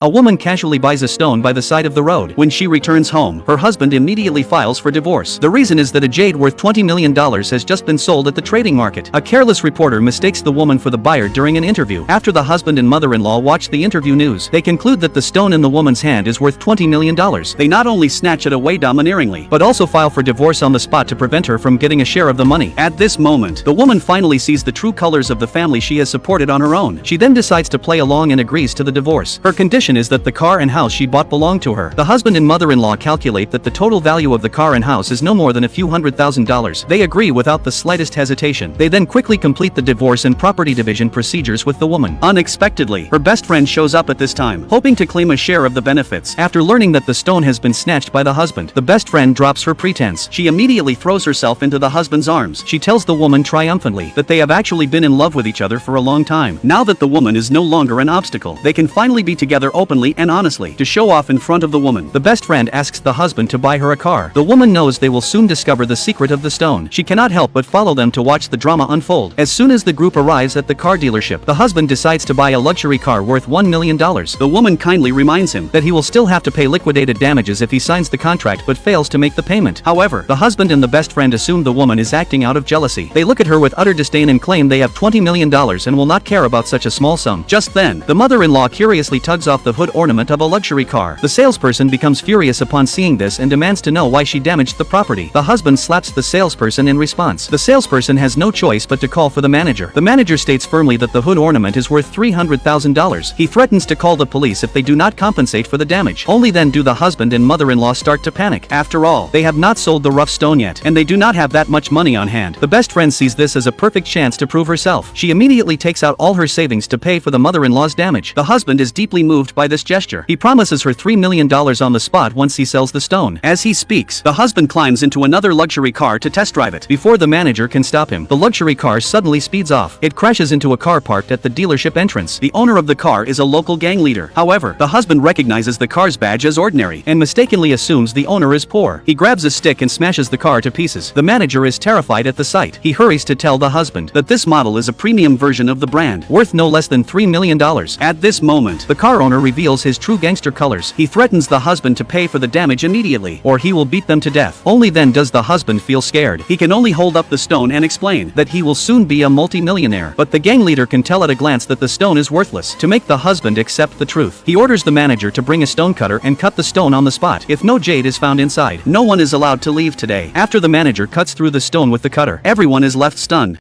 A woman casually buys a stone by the side of the road. When she returns home, her husband immediately files for divorce. The reason is that a jade worth $20 million has just been sold at the trading market. A careless reporter mistakes the woman for the buyer during an interview. After the husband and mother-in-law watch the interview news, they conclude that the stone in the woman's hand is worth $20 million. They not only snatch it away domineeringly, but also file for divorce on the spot to prevent her from getting a share of the money. At this moment, the woman finally sees the true colors of the family she has supported on her own. She then decides to play along and agrees to the divorce. Her condition is that the car and house she bought belong to her. The husband and mother-in-law calculate that the total value of the car and house is no more than a few $100,000. They agree without the slightest hesitation. They then quickly complete the divorce and property division procedures with the woman. Unexpectedly, her best friend shows up at this time, hoping to claim a share of the benefits. After learning that the stone has been snatched by the husband, the best friend drops her pretense. She immediately throws herself into the husband's arms. She tells the woman triumphantly that they have actually been in love with each other for a long time. Now that the woman is no longer an obstacle, they can finally be together openly and honestly. To show off in front of the woman, the best friend asks the husband to buy her a car. The woman knows they will soon discover the secret of the stone. She cannot help but follow them to watch the drama unfold. As soon as the group arrives at the car dealership, the husband decides to buy a luxury car worth $1 million. The woman kindly reminds him that he will still have to pay liquidated damages if he signs the contract but fails to make the payment. However, the husband and the best friend assume the woman is acting out of jealousy. They look at her with utter disdain and claim they have $20 million and will not care about such a small sum. Just then, the mother-in-law curiously tugs off the hood ornament of a luxury car. The salesperson becomes furious upon seeing this and demands to know why she damaged the property. The husband slaps the salesperson in response. The salesperson has no choice but to call for the manager. The manager states firmly that the hood ornament is worth $300,000. He threatens to call the police if they do not compensate for the damage. Only then do the husband and mother-in-law start to panic. After all, they have not sold the rough stone yet, and they do not have that much money on hand. The best friend sees this as a perfect chance to prove herself. She immediately takes out all her savings to pay for the mother-in-law's damage. The husband is deeply moved by this gesture. He promises her $3 million on the spot once he sells the stone. As he speaks, the husband climbs into another luxury car to test drive it. Before the manager can stop him, the luxury car suddenly speeds off. It crashes into a car parked at the dealership entrance. The owner of the car is a local gang leader. However, the husband recognizes the car's badge as ordinary and mistakenly assumes the owner is poor. He grabs a stick and smashes the car to pieces. The manager is terrified at the sight. He hurries to tell the husband that this model is a premium version of the brand, worth no less than $3 million. At this moment, the car owner reveals his true gangster colors. He threatens the husband to pay for the damage immediately, or he will beat them to death. Only then does the husband feel scared. He can only hold up the stone and explain that he will soon be a multi-millionaire. But the gang leader can tell at a glance that the stone is worthless. To make the husband accept the truth, he orders the manager to bring a stone cutter and cut the stone on the spot. If no jade is found inside, no one is allowed to leave today. After the manager cuts through the stone with the cutter, everyone is left stunned.